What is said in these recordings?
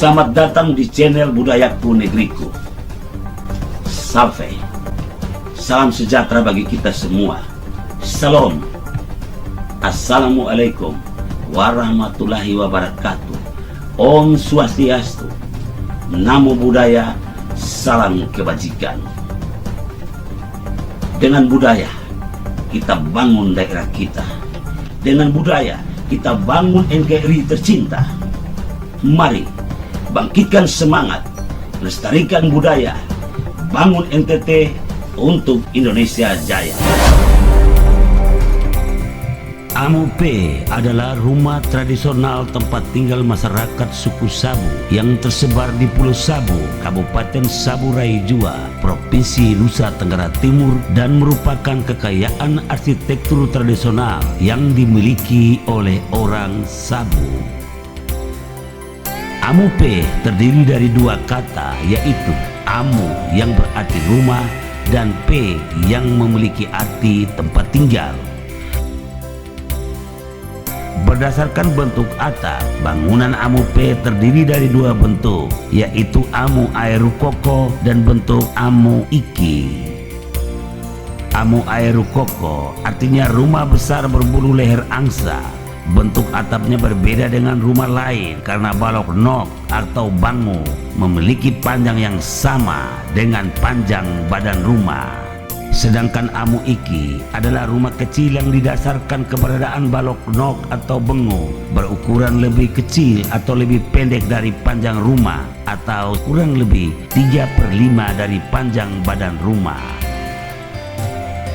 Selamat datang di channel Budayaku Negeriku. Salve. Salam sejahtera bagi kita semua. Salam. Assalamualaikum warahmatullahi wabarakatuh. Om Swastiastu. Namo Buddhaya. Salam kebajikan. Dengan budaya kita bangun daerah kita. Dengan budaya kita bangun NKRI tercinta. Mari bangkitkan semangat, lestarikan budaya, bangun NTT untuk Indonesia Jaya. Amu P adalah rumah tradisional tempat tinggal masyarakat suku Sabu yang tersebar di Pulau Sabu, Kabupaten Saburai Jua, Provinsi Nusa Tenggara Timur, dan merupakan kekayaan arsitektur tradisional yang dimiliki oleh orang Sabu. Amu P terdiri dari dua kata, yaitu Amu yang berarti rumah dan P yang memiliki arti tempat tinggal. Berdasarkan bentuk atap, bangunan Amu P terdiri dari dua bentuk, yaitu Amu Aerukoko dan bentuk Amu Iki. Amu Aerukoko artinya rumah besar berbulu leher angsa. Bentuk atapnya berbeda dengan rumah lain karena balok nok atau bangu memiliki panjang yang sama dengan panjang badan rumah. Sedangkan Amu Iki adalah rumah kecil yang didasarkan keberadaan balok nok atau bengu berukuran lebih kecil atau lebih pendek dari panjang rumah atau kurang lebih 3/5 dari panjang badan rumah.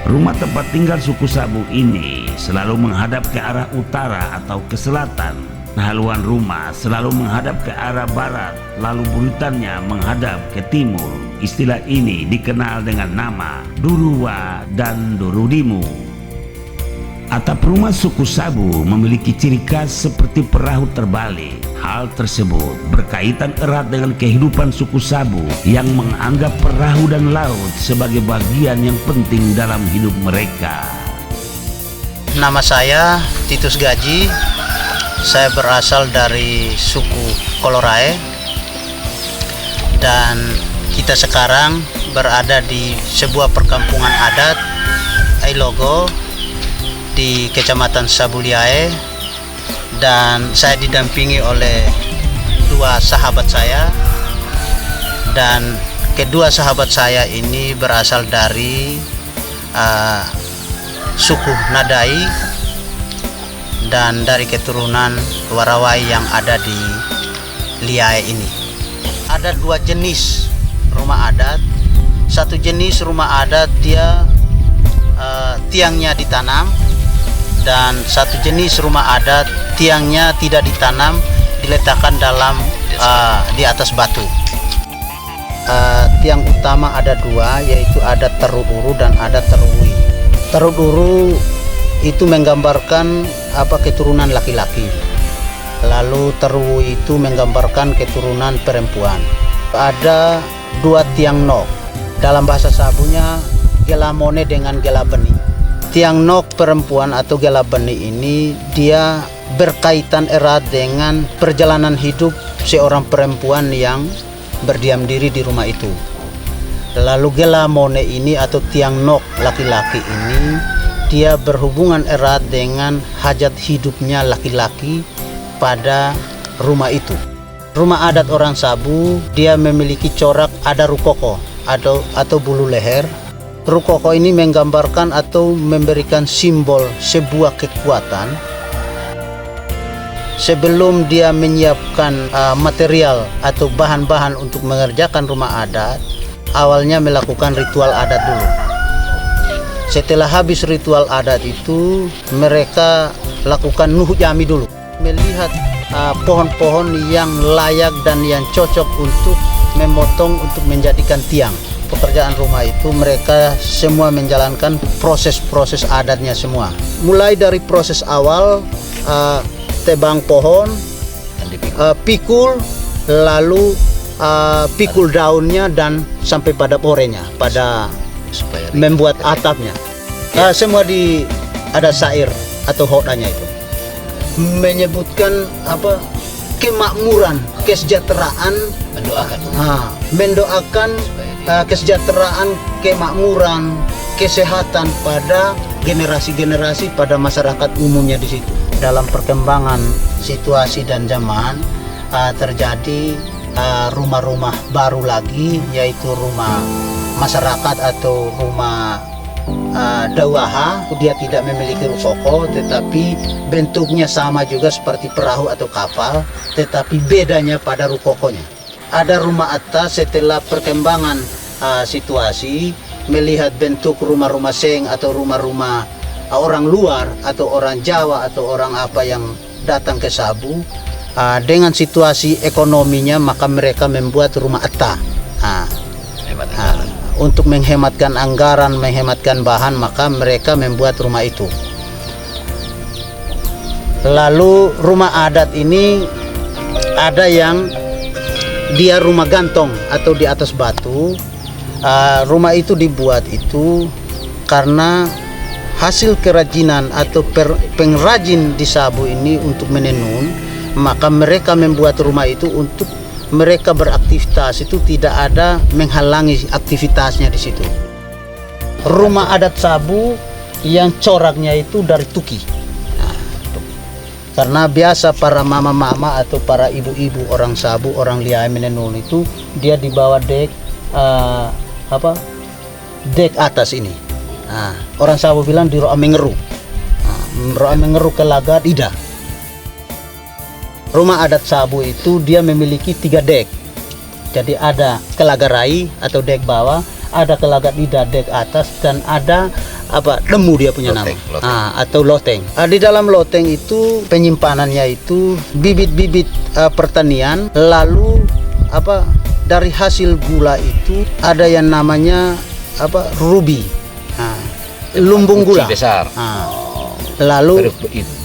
Rumah tempat tinggal suku Sabu ini selalu menghadap ke arah utara atau ke selatan. Haluan rumah selalu menghadap ke arah barat, lalu buritannya menghadap ke timur. Istilah ini dikenal dengan nama Duruwa dan Durudimu. Atap rumah suku Sabu memiliki ciri khas seperti perahu terbalik. Hal tersebut berkaitan erat dengan kehidupan suku Sabu yang menganggap perahu dan laut sebagai bagian yang penting dalam hidup mereka. Nama saya Titus Gaji. Saya berasal dari suku Kolorae dan kita sekarang berada di sebuah perkampungan adat Ailogo di Kecamatan Sabuliae, dan saya didampingi oleh dua sahabat saya, dan kedua sahabat saya ini berasal dari suku Nadai dan dari keturunan Warawai yang ada di Liae ini. Ada dua jenis rumah adat. Satu jenis rumah adat dia tiangnya ditanam, dan satu jenis rumah adat tiangnya tidak ditanam, diletakkan di atas batu. Tiang utama ada dua, yaitu ada Teruduru dan ada Terui. Teruduru itu menggambarkan keturunan laki-laki, lalu Terui itu menggambarkan keturunan perempuan. Ada dua tiang nok, dalam bahasa Sabunya Gelamone dengan Gelabeni. Tiang nok perempuan atau Gelabeni ini dia berkaitan erat dengan perjalanan hidup seorang perempuan yang berdiam diri di rumah itu. Lalu Gelamone ini atau tiang nok laki-laki ini dia berhubungan erat dengan hajat hidupnya laki-laki pada rumah itu. Rumah adat orang Sabu dia memiliki corak ada rukoko atau bulu leher. Rukoko ini menggambarkan atau memberikan simbol sebuah kekuatan. Sebelum dia menyiapkan material atau bahan-bahan untuk mengerjakan rumah adat, awalnya melakukan ritual adat dulu. Setelah habis ritual adat itu, mereka lakukan nuhu jami dulu, melihat pohon-pohon yang layak dan yang cocok untuk memotong untuk menjadikan tiang. Pekerjaan rumah itu mereka semua menjalankan proses-proses adatnya semua. Mulai dari proses awal tebang pohon, pikul, lalu pikul daunnya dan sampai pada porenya, pada membuat atapnya. Semua ada syair atau hodanya itu menyebutkan kemakmuran, kesejahteraan, mendoakan kesejahteraan, kemakmuran, kesehatan pada generasi-generasi, pada masyarakat umumnya di situ. Dalam perkembangan situasi dan zaman terjadi rumah-rumah baru lagi, yaitu rumah masyarakat atau rumah dawaha. Dia tidak memiliki rukoko, tetapi bentuknya sama juga seperti perahu atau kapal, tetapi bedanya pada rukokonya. Ada rumah atas setelah perkembangan situasi, melihat bentuk rumah-rumah seng atau rumah-rumah orang luar atau orang Jawa atau orang apa yang datang ke Sabu, dengan situasi ekonominya maka mereka membuat rumah atta. Untuk menghematkan anggaran, menghematkan bahan, maka mereka membuat rumah itu. Lalu rumah adat ini ada yang dia rumah gantong atau di atas batu. Rumah itu dibuat itu karena hasil kerajinan atau pengrajin di Sabu ini untuk menenun, maka mereka membuat rumah itu untuk mereka beraktivitas, itu tidak ada menghalangi aktivitasnya di situ. Rumah adat Sabu yang coraknya itu dari tuki. Karena biasa para mama-mama atau para ibu-ibu orang Sabu, orang Liai menenun itu dia dibawa dek dek atas ini. Orang Sabu bilang di roa mengeru. Roa mengeru ke lagat ida. Rumah adat Sabu itu dia memiliki 3 dek. Jadi ada kelagarai atau dek bawah, ada kelagat ida dek atas, dan ada lemu dia punya loteng, nama atau loteng. Di dalam loteng itu penyimpanannya itu bibit-bibit pertanian, lalu dari hasil gula itu ada yang namanya rubi, lumbung gula besar. Lalu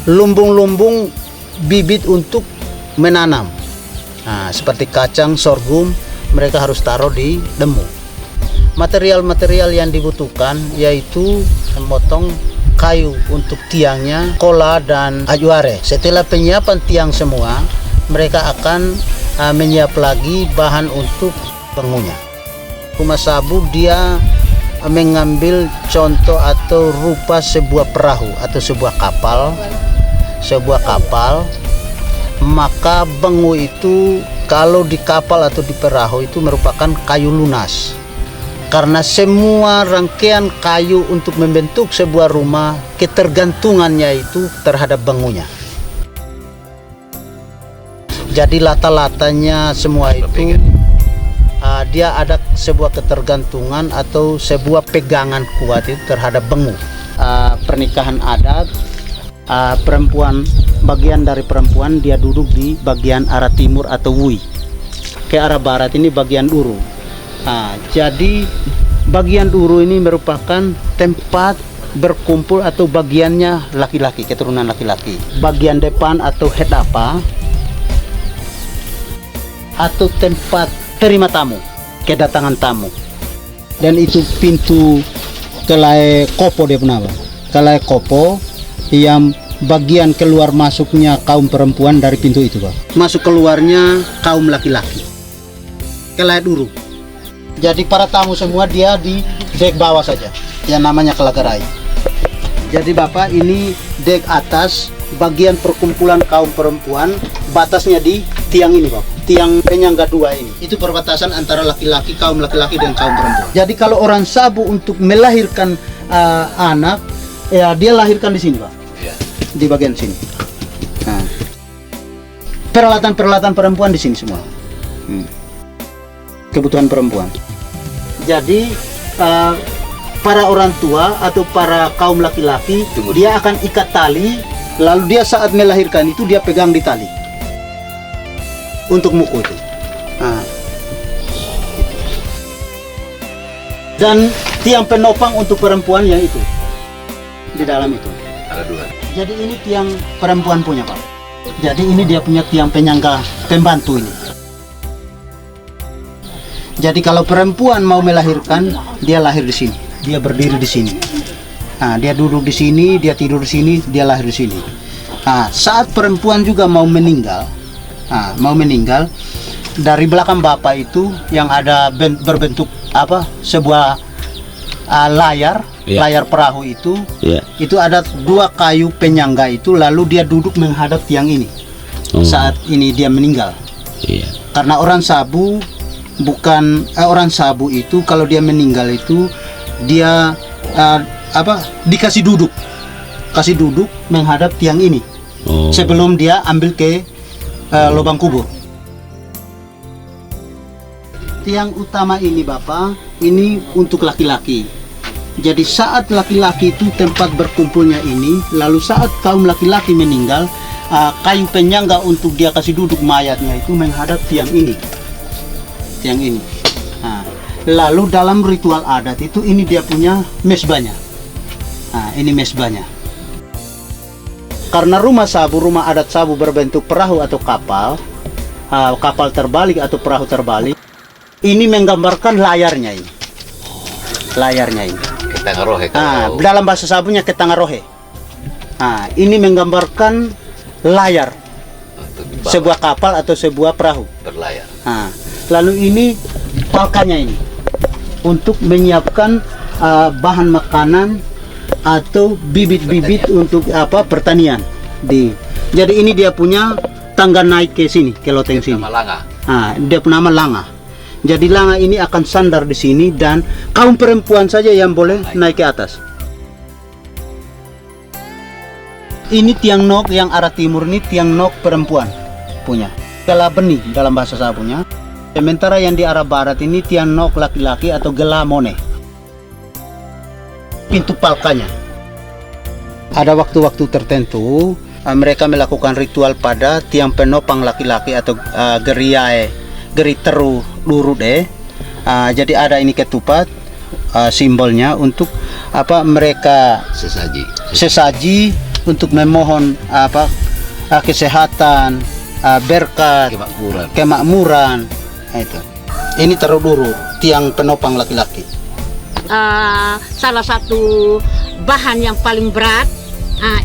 lumbung-lumbung bibit untuk menanam, seperti kacang, sorghum, mereka harus taruh di demu. Material-material yang dibutuhkan yaitu memotong kayu untuk tiangnya, kola dan ajuare. Setelah penyiapan tiang semua, mereka akan menyiap lagi bahan untuk bangunnya. Rumah Sabu dia mengambil contoh atau rupa sebuah perahu atau sebuah kapal. Maka bangu itu kalau di kapal atau di perahu itu merupakan kayu lunas. Karena semua rangkaian kayu untuk membentuk sebuah rumah, ketergantungannya itu terhadap bangunya. Jadi lata-latanya semua itu dia ada sebuah ketergantungan atau sebuah pegangan kuat itu terhadap bangu. Pernikahan adat, perempuan, bagian dari perempuan dia duduk di bagian arah timur atau wui, ke arah barat ini bagian uru. Jadi bagian uru ini merupakan tempat berkumpul atau bagiannya laki-laki, keturunan laki-laki. Bagian depan atau hedapa atau tempat terima tamu, kedatangan tamu. Dan itu pintu kelai kopo dia punya, kelai kopo yang bagian keluar masuknya kaum perempuan dari pintu itu, Pak. Masuk keluarnya kaum laki-laki. Kelai dulu. Jadi para tamu semua dia di dek bawah saja, yang namanya kelagarai. Jadi Bapak, ini dek atas, bagian perkumpulan kaum perempuan, batasnya di tiang ini, Pak. Tiang penyangga 2 ini. Itu perbatasan antara laki-laki, kaum laki-laki dan kaum perempuan. Jadi kalau orang Sabu untuk melahirkan anak, ya dia lahirkan di sini, Pak. Di bagian sini. Peralatan-peralatan perempuan di sini semua. Kebutuhan perempuan. Jadi para orang tua atau para kaum laki-laki dia akan ikat tali, lalu dia saat melahirkan itu dia pegang di tali untuk mukul itu. Dan tiang penopang untuk perempuan yang itu di dalam itu. Ada 2. Jadi ini tiang perempuan punya, Pak. Jadi ini dia punya tiang penyangga pembantu ini. Jadi kalau perempuan mau melahirkan, dia lahir di sini, dia berdiri di sini. Dia duduk di sini, dia tidur di sini, dia lahir di sini. Saat perempuan juga mau meninggal, mau meninggal, dari belakang bapak itu yang ada berbentuk sebuah layar, layar perahu itu, itu ada 2 kayu penyangga itu, lalu dia duduk menghadap tiang ini. Saat ini dia meninggal. Karena orang Sabu orang Sabu itu kalau dia meninggal itu dia dikasih duduk, menghadap tiang ini sebelum dia ambil ke lubang kubur. Tiang utama ini Bapak, ini untuk laki-laki. Jadi saat laki-laki itu tempat berkumpulnya ini, lalu saat kaum laki-laki meninggal, kayu penyangga untuk dia kasih duduk mayatnya itu menghadap tiang ini. Tiang ini. Lalu dalam ritual adat itu ini dia punya mesbahnya. Ini mesbahnya. Karena rumah adat Sabu berbentuk perahu atau kapal, kapal terbalik atau perahu terbalik, ini menggambarkan layarnya ini. Layarnya ini. Ketangarohe. Dalam bahasa Sabunya ketangarohe. Ini menggambarkan layar sebuah kapal atau sebuah perahu berlayar. Lalu ini palkanya ini untuk menyiapkan bahan makanan atau bibit-bibit untuk pertanian. Jadi ini dia punya tangga naik ke sini, ke loteng sini. Dia punya nama Langa. Jadi Langa ini akan sandar di sini dan kaum perempuan saja yang boleh naik ke atas. Ini tiang nok yang arah timur, ini tiang nok perempuan punya. Gela benih dalam bahasa Sabunya. Sementara yang di arah barat ini tiang nok laki-laki atau gela mone. Pintu palkanya. Ada waktu-waktu tertentu mereka melakukan ritual pada tiang penopang laki-laki atau geri teru luru deh. Jadi ada ini ketupat simbolnya untuk mereka sesaji untuk memohon kesehatan, berkat, kemakmuran. Itu. Ini teru luru tiang penopang laki-laki. Salah satu bahan yang paling berat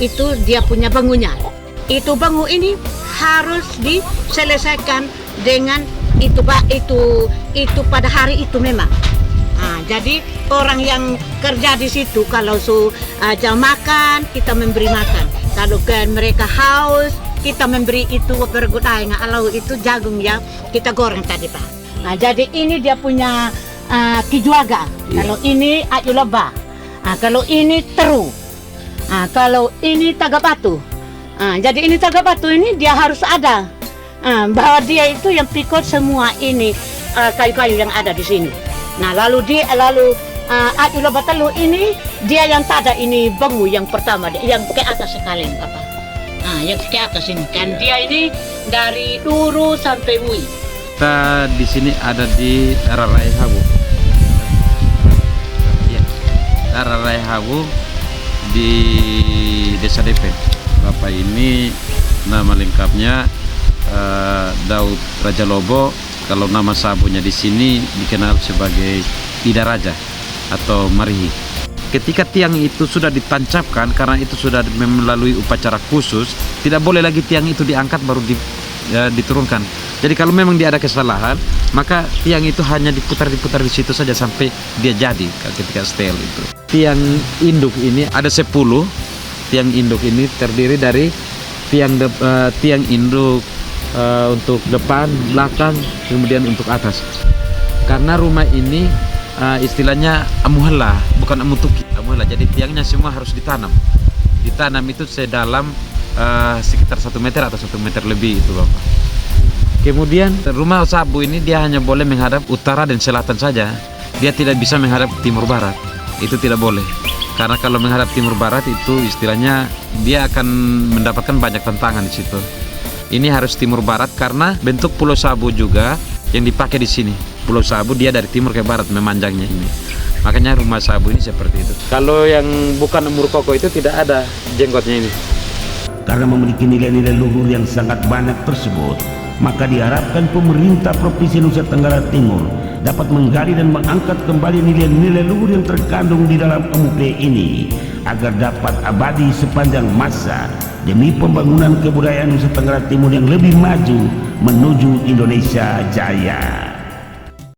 itu dia punya bangunya. Itu bangun ini harus diselesaikan dengan itu pada hari itu memang. Jadi orang yang kerja di situ kalau jam makan kita memberi makan. Kalau kan mereka haus kita memberi itu bergudai. Kalau itu jagung ya kita goreng tadi Pak. Jadi ini dia punya kijuaga. Kalau ini ayulaba. Kalau ini teru. Kalau ini tagabatu. Jadi ini tagabatu ini dia harus ada. Bahwa dia itu yang pikot semua ini kayu-kayu yang ada di sini. Nah lalu ayulaba telu ini dia yang tada ini bangu yang pertama yang ke atas sekali Bapak. Yang ke atas ini kan dia ini dari Luru sampai Wui. Kita di sini ada di Tararai Habu. Tararai Habu di Desa DP. Bapak ini nama lengkapnya Daud Raja Lobo. Kalau nama sabunya di sini dikenal sebagai Ida Raja atau Marihi. Ketika tiang itu sudah ditancapkan, karena itu sudah melalui upacara khusus, tidak boleh lagi tiang itu diangkat baru diturunkan. Jadi kalau memang dia ada kesalahan, maka tiang itu hanya diputar di situ saja sampai dia jadi ketika setel itu. Tiang induk ini ada 10. Tiang induk ini terdiri dari tiang induk untuk depan, belakang, kemudian untuk atas. Karena rumah ini istilahnya amuhela, bukan amutuki. Amuhela, jadi tiangnya semua harus ditanam. Ditanam itu sedalam sekitar 1 meter atau 1 meter lebih itu Bapak. Kemudian rumah sabu ini dia hanya boleh menghadap utara dan selatan saja. Dia tidak bisa menghadap timur barat. Itu tidak boleh. Karena kalau menghadap timur barat itu istilahnya dia akan mendapatkan banyak tantangan di situ. Ini harus timur barat karena bentuk Pulau Sabu juga yang dipakai di sini. Pulau Sabu dia dari timur ke barat memanjangnya ini. Makanya rumah sabu ini seperti itu. Kalau yang bukan umur koko itu tidak ada jenggotnya ini. Karena memiliki nilai-nilai luhur yang sangat banyak tersebut, maka diharapkan pemerintah Provinsi Nusa Tenggara Timur dapat menggali dan mengangkat kembali nilai-nilai luhur yang terkandung di dalam Amupe ini agar dapat abadi sepanjang masa demi pembangunan kebudayaan Nusa Tenggara Timur yang lebih maju menuju Indonesia Jaya.